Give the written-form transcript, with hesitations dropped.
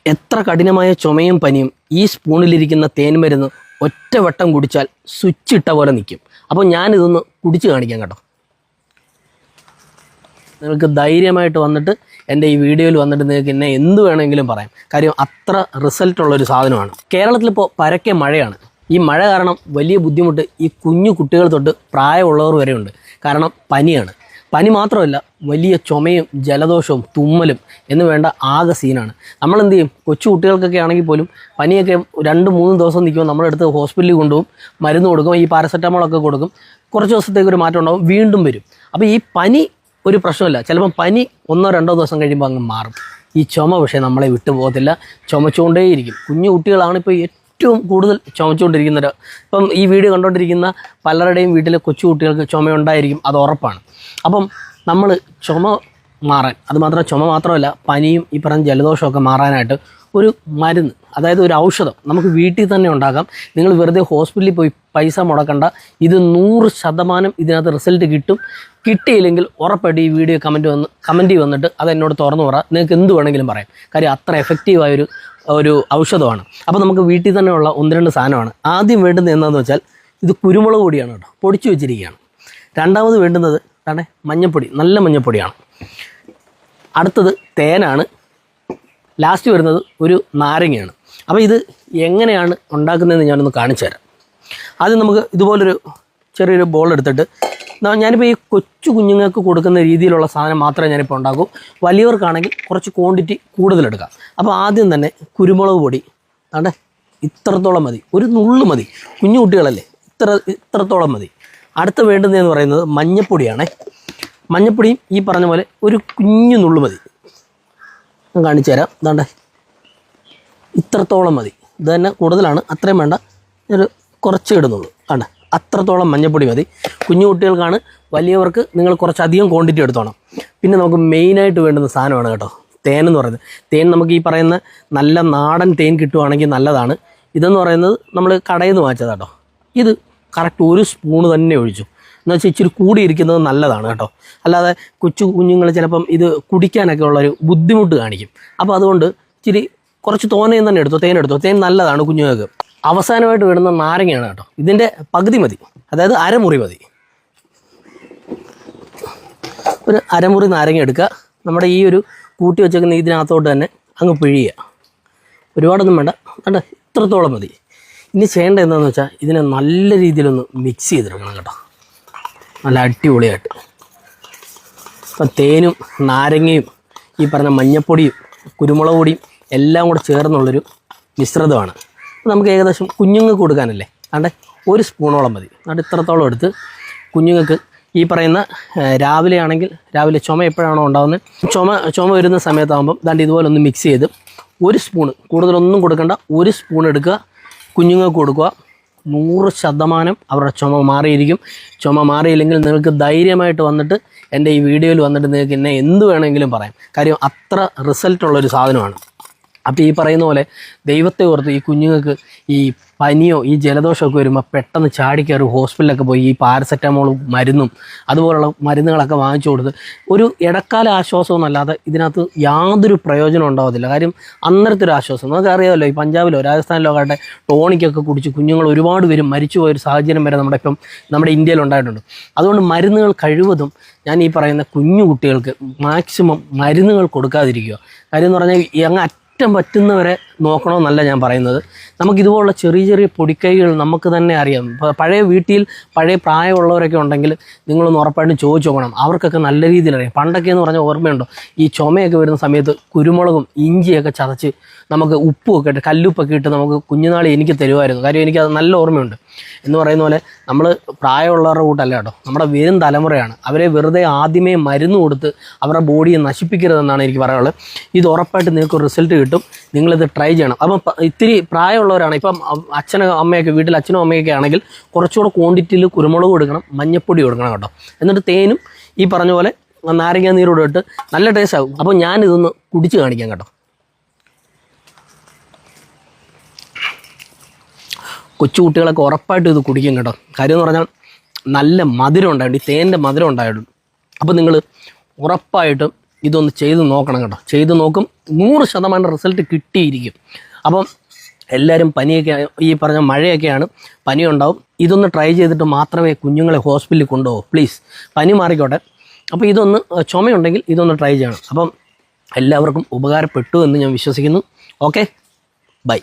എത്ര കഠിനമായ ചുമയും പനിയും ഈ സ്പൂണിലിരിക്കുന്ന തേൻ മരുന്ന് ഒറ്റ വട്ടം കുടിച്ചാൽ സ്വിച്ച് ഇട്ട പോലെ നിൽക്കും. അപ്പോൾ ഞാനിതൊന്ന് കുടിച്ച് കാണിക്കാം കേട്ടോ. നിങ്ങൾക്ക് ധൈര്യമായിട്ട് വന്നിട്ട് എൻ്റെ ഈ വീഡിയോയിൽ വന്നിട്ട് നിങ്ങൾക്ക് എന്നെ എന്ത് വേണമെങ്കിലും പറയാം. കാര്യം അത്ര റിസൾട്ടുള്ളൊരു സാധനമാണ്. കേരളത്തിലിപ്പോൾ പരക്കെ മഴയാണ്. ഈ മഴ കാരണം വലിയ ബുദ്ധിമുട്ട് ഈ കുഞ്ഞു കുട്ടികൾ തൊട്ട് പ്രായമുള്ളവർ വരെ ഉണ്ട്. കാരണം പനിയാണ്. പനി മാത്രമല്ല, വലിയ ചുമയും ജലദോഷവും തുമ്മലും എന്ന് വേണ്ട ആകെ സീനാണ്. നമ്മളെന്ത് ചെയ്യും? കൊച്ചു കുട്ടികൾക്കൊക്കെ ആണെങ്കിൽ പോലും പനിയൊക്കെ 2-3 ദിവസം നിൽക്കുമ്പോൾ നമ്മളെടുത്ത് ഹോസ്പിറ്റലിൽ കൊണ്ടുപോകും, മരുന്ന് കൊടുക്കും, ഈ പാരസെറ്റമോളൊക്കെ കൊടുക്കും. കുറച്ച് ദിവസത്തേക്ക് ഒരു മാറ്റം ഉണ്ടാകും, വീണ്ടും വരും. അപ്പോൾ ഈ പനി ഒരു പ്രശ്നമില്ല. ചിലപ്പം പനി 1-2 ദിവസം കഴിയുമ്പോൾ അങ്ങ് മാറും. ഈ ചുമ പക്ഷേ നമ്മളെ വിട്ടു പോകത്തില്ല, ചുമച്ചുകൊണ്ടേയിരിക്കും. കുഞ്ഞു കുട്ടികളാണ് ഇപ്പോൾ ഏറ്റവും കൂടുതൽ ചുമച്ചുകൊണ്ടിരിക്കുന്നത്. ഇപ്പം ഈ വീഡിയോ കണ്ടുകൊണ്ടിരിക്കുന്ന പലരുടെയും വീട്ടിലെ കൊച്ചു കുട്ടികൾക്ക് ചുമയുണ്ടായിരിക്കും, അത് ഉറപ്പാണ്. അപ്പം നമ്മൾ ചുമ മാറാൻ, അതുമാത്രം ചുമ മാത്രമല്ല, പനിയും ഈ പറഞ്ഞ ജലദോഷമൊക്കെ മാറാനായിട്ട് ഒരു മരുന്ന്, അതായത് ഒരു ഔഷധം നമുക്ക് വീട്ടിൽ തന്നെ ഉണ്ടാക്കാം. നിങ്ങൾ വെറുതെ ഹോസ്പിറ്റലിൽ പോയി പൈസ മുടക്കണ്ട. ഇത് 100% ഇതിനകത്ത് റിസൾട്ട് കിട്ടും. കിട്ടിയില്ലെങ്കിൽ ഉറപ്പായിട്ട് ഈ വീഡിയോ കമൻറ്റ് വന്നിട്ട് അതെന്നോട് തുറന്നു പറ. നിങ്ങൾക്ക് എന്ത് വേണമെങ്കിലും പറയാം. കാര്യം അത്ര എഫക്റ്റീവായൊരു ഔഷധമാണ്. അപ്പോൾ നമുക്ക് വീട്ടിൽ തന്നെയുള്ള 1-2 സാധനമാണ്. ആദ്യം വേണ്ടുന്നത് എന്താണെന്ന് വെച്ചാൽ ഇത് കുരുമുളക് പൊടിയാണ് കേട്ടോ, പൊടിച്ചു വെച്ചിരിക്കുകയാണ്. രണ്ടാമത് വേണ്ടുന്നത് മഞ്ഞൾപ്പൊടി, നല്ല മഞ്ഞൾപ്പൊടിയാണ്. അടുത്തത് തേനാണ്. ലാസ്റ്റ് വരുന്നത് ഒരു നാരങ്ങയാണ്. അപ്പോൾ ഇത് എങ്ങനെയാണ് ഉണ്ടാക്കുന്നതെന്ന് ഞാനൊന്ന് കാണിച്ചു തരാം. ആദ്യം നമുക്ക് ഇതുപോലൊരു ചെറിയൊരു ബോൾ എടുത്തിട്ട്, ഞാനിപ്പോൾ ഈ കൊച്ചു കുഞ്ഞുങ്ങൾക്ക് കൊടുക്കുന്ന രീതിയിലുള്ള സാധനം മാത്രമേ ഞാനിപ്പോൾ ഉണ്ടാക്കൂ. വലിയവർക്കാണെങ്കിൽ കുറച്ച് ക്വാണ്ടിറ്റി കൂടുതലെടുക്കാം. അപ്പോൾ ആദ്യം തന്നെ കുരുമുളക് പൊടി ഇത്രത്തോളം മതി, ഒരു നുള്ളു മതി. കുഞ്ഞു കുട്ടികളല്ലേ, ഇത്രത്തോളം മതി. അടുത്ത വേണ്ടുന്നതെന്ന് പറയുന്നത് മഞ്ഞൾപ്പൊടിയാണ്. മഞ്ഞൾപ്പൊടിയും ഈ പറഞ്ഞ പോലെ ഒരു കുഞ്ഞു നുള്ളു മതി. ഞാൻ കാണിച്ചു തരാം. ഇത്രത്തോളം മതി. ഇത് തന്നെ കൂടുതലാണ്, അത്രയും വേണ്ട, ഒരു കുറച്ച് ഇടുന്നുള്ളൂ. അത്രത്തോളം മഞ്ഞൾപ്പൊടി മതി. കുഞ്ഞു കുട്ടികൾക്കാണ്. വലിയവർക്ക് നിങ്ങൾ കുറച്ചധികം ക്വാണ്ടിറ്റി എടുത്തോണം. പിന്നെ നമുക്ക് മെയിനായിട്ട് വേണ്ടുന്ന സാധനമാണ് കേട്ടോ, തേനെന്ന് പറയുന്നത്. തേൻ നമുക്ക് ഈ പറയുന്ന നല്ല നാടൻ തേൻ കിട്ടുവാണെങ്കിൽ നല്ലതാണ്. ഇതെന്ന് പറയുന്നത് നമ്മൾ കടയിൽ നിന്ന് വാങ്ങിച്ചതാണ് കേട്ടോ. ഇത് കറക്റ്റ് 1 സ്പൂണ് തന്നെ ഒഴിച്ചു. എന്ന് വെച്ചാൽ ഇച്ചിരി കൂടിയിരിക്കുന്നത് നല്ലതാണ് കേട്ടോ. അല്ലാതെ കൊച്ചു കുഞ്ഞുങ്ങൾ ചിലപ്പം ഇത് കുടിക്കാനൊക്കെ ഉള്ളൊരു ബുദ്ധിമുട്ട് കാണിക്കും. അപ്പോൾ അതുകൊണ്ട് ഇച്ചിരി കുറച്ച് തോനെയും തന്നെ എടുത്തോ, തേൻ നല്ലതാണ് കുഞ്ഞുങ്ങൾക്ക്. അവസാനമായിട്ട് വിടുന്ന നാരങ്ങയാണ് കേട്ടോ. ഇതിൻ്റെ പകുതി മതി, അതായത് അരമുറി മതി. ഒരു അരമുറി നാരങ്ങ എടുക്കുക. നമ്മുടെ ഈ ഒരു കൂട്ടി വെച്ചേക്കുന്ന ഇതിനകത്തോട്ട് തന്നെ അങ്ങ് പിഴിയുക. ഒരുപാടൊന്നും വേണ്ട, ഇത്രത്തോളം മതി. ഇനി ചെയ്യേണ്ടത് എന്താണെന്ന് വെച്ചാൽ ഇതിനെ നല്ല രീതിയിലൊന്ന് മിക്സ് ചെയ്തെടുക്കണം കേട്ടോ, നല്ല അടിപൊളിയായിട്ട്. ഇപ്പം തേനും നാരങ്ങയും ഈ പറഞ്ഞ മഞ്ഞൾപ്പൊടിയും കുരുമുളക് പൊടിയും എല്ലാം കൂടെ ചേർന്നുള്ളൊരു മിശ്രിതമാണ്. നമുക്ക് ഏകദേശം കുഞ്ഞുങ്ങൾക്ക് കൊടുക്കാനല്ലേ, 1 സ്പൂണോളം മതി. ഇത്രത്തോളം എടുത്ത് കുഞ്ഞുങ്ങൾക്ക് ഈ പറയുന്ന രാവിലെ ആണെങ്കിൽ രാവിലെ ചുമ എപ്പോഴാണോ ഉണ്ടാകുന്നത്, ചുമ വരുന്ന സമയത്താകുമ്പം ഇതുപോലെ ഒന്ന് മിക്സ് ചെയ്ത് 1 സ്പൂണ്, കൂടുതലൊന്നും കൊടുക്കണ്ട, 1 സ്പൂൺ എടുക്കുക, കുഞ്ഞുങ്ങൾക്ക് കൊടുക്കുക. 100% അവരുടെ ചുമ മാറിയിരിക്കും. ചുമ മാറിയില്ലെങ്കിൽ നിങ്ങൾക്ക് ധൈര്യമായിട്ട് വന്നിട്ട് എൻ്റെ ഈ വീഡിയോയിൽ വന്നിട്ട് നിങ്ങൾക്ക് എന്നെ എന്ത് വേണമെങ്കിലും പറയാം. കാര്യം അത്ര റിസൾട്ടുള്ളൊരു സാധനമാണ്. അപ്പോൾ ഈ പറയുന്ന പോലെ ദൈവത്തെ ഓർത്ത് ഈ കുഞ്ഞുങ്ങൾക്ക് ഈ പനിയോ ഈ ജലദോഷമൊക്കെ വരുമ്പോൾ പെട്ടെന്ന് ചാടിക്കയറി ഹോസ്പിറ്റലിലൊക്കെ പോയി ഈ പാരസെറ്റമോളും മരുന്നും അതുപോലുള്ള മരുന്നുകളൊക്കെ വാങ്ങിച്ചു കൊടുത്ത് ഒരു ഇടക്കാല ആശ്വാസം എന്നല്ലാതെ ഇതിനകത്ത് യാതൊരു പ്രയോജനം ഉണ്ടാകത്തില്ല. കാര്യം അന്നേരത്തെ ഒരു ആശ്വാസം നമുക്കറിയാമല്ലോ. ഈ പഞ്ചാബിലോ രാജസ്ഥാനിലോ ആകട്ടെ ടോണിക്കൊക്കെ കുടിച്ച് കുഞ്ഞുങ്ങൾ ഒരുപാട് പേരും മരിച്ചു പോയൊരു സാഹചര്യം വരെ നമ്മുടെ ഇന്ത്യയിൽ ഉണ്ടായിട്ടുണ്ട്. അതുകൊണ്ട് മരുന്നുകൾ കഴിവതും ഞാൻ ഈ പറയുന്ന കുഞ്ഞു കുട്ടികൾക്ക് മാക്സിമം മരുന്നുകൾ കൊടുക്കാതിരിക്കുക. കാര്യം എന്ന് പറഞ്ഞാൽ അങ്ങ് പറ്റുന്നവരെ നോക്കണമെന്നല്ല ഞാൻ പറയുന്നത്. നമുക്കിതുപോലുള്ള ചെറിയ ചെറിയ പൊടിക്കൈകൾ നമുക്ക് തന്നെ അറിയാം. പഴയ വീട്ടിൽ പഴയ പ്രായമുള്ളവരൊക്കെ ഉണ്ടെങ്കിൽ നിങ്ങളൊന്ന് ഉറപ്പായിട്ടും ചോദിച്ചു നോക്കണം. അവർക്കൊക്കെ നല്ല രീതിയിൽ അറിയാം. പണ്ടൊക്കെ എന്ന് പറഞ്ഞാൽ ഓർമ്മയുണ്ടോ, ഈ ചുമയൊക്കെ വരുന്ന സമയത്ത് കുരുമുളകും ഇഞ്ചിയൊക്കെ ചതച്ച് നമുക്ക് ഉപ്പുമൊക്കെ ഇട്ട് കല്ലുപ്പൊക്കെ ഇട്ട് നമുക്ക് കുഞ്ഞുനാളി എനിക്ക് തരുമായിരുന്നു. കാര്യം എനിക്കത് നല്ല ഓർമ്മയുണ്ട്. എന്ന് പറയുന്ന പോലെ നമ്മൾ പ്രായമുള്ളവരുടെ കൂട്ടല്ല കേട്ടോ, നമ്മുടെ വരും തലമുറയാണ്. അവരെ വെറുതെ ആദ്യമേ മരുന്ന് കൊടുത്ത് അവരുടെ ബോഡിയെ നശിപ്പിക്കരുതെന്നാണ് എനിക്ക് പറയാനുള്ളത്. ഇത് ഉറപ്പായിട്ട് നിങ്ങൾക്ക് റിസൾട്ട് കിട്ടും. നിങ്ങളിത് ട്രൈ ചെയ്യണം. അപ്പം ഇത്തിരി പ്രായമുള്ളവരാണ്, ഇപ്പം വീട്ടിൽ അച്ഛനും അമ്മയൊക്കെ ആണെങ്കിൽ കുറച്ചുകൂടെ ക്വാണ്ടിറ്റിയിൽ കുരുമുളക് കൊടുക്കണം, മഞ്ഞൾപ്പൊടി കൊടുക്കണം കേട്ടോ. എന്നിട്ട് തേനും ഈ പറഞ്ഞ പോലെ നാരങ്ങ നീരോട് ഇട്ട് നല്ല ടേസ്റ്റ് ആകും. അപ്പോൾ ഞാനിതൊന്ന് കുടിച്ച് കാണിക്കാം കേട്ടോ. കൊച്ചു കുട്ടികളൊക്കെ ഉറപ്പായിട്ടും ഇത് കുടിക്കും കേട്ടോ. കാര്യം എന്ന് പറഞ്ഞാൽ നല്ല മധുരം ഉണ്ടായിട്ടുണ്ട്, ഈ തേൻ്റെ മധുരം ഉണ്ടായിട്ടുണ്ട്. അപ്പോൾ നിങ്ങൾ ഉറപ്പായിട്ടും ഇതൊന്ന് ചെയ്ത് നോക്കണം കേട്ടോ. ചെയ്ത് നോക്കും, 100% റിസൾട്ട് കിട്ടിയിരിക്കും. അപ്പം എല്ലാവരും പനിയൊക്കെ, ഈ പറഞ്ഞ മഴയൊക്കെയാണ്, പനി ഉണ്ടാവും. ഇതൊന്ന് ട്രൈ ചെയ്തിട്ട് മാത്രമേ കുഞ്ഞുങ്ങളെ ഹോസ്പിറ്റലിൽ കൊണ്ടുപോകൂ പ്ലീസ്. പനി മാറിക്കോട്ടെ. അപ്പോൾ ഇതൊന്ന്, ചുമയുണ്ടെങ്കിൽ ഇതൊന്ന് ട്രൈ ചെയ്യണം. അപ്പം എല്ലാവർക്കും ഉപകാരപ്പെട്ടു എന്ന് ഞാൻ വിശ്വസിക്കുന്നു. Okay, by.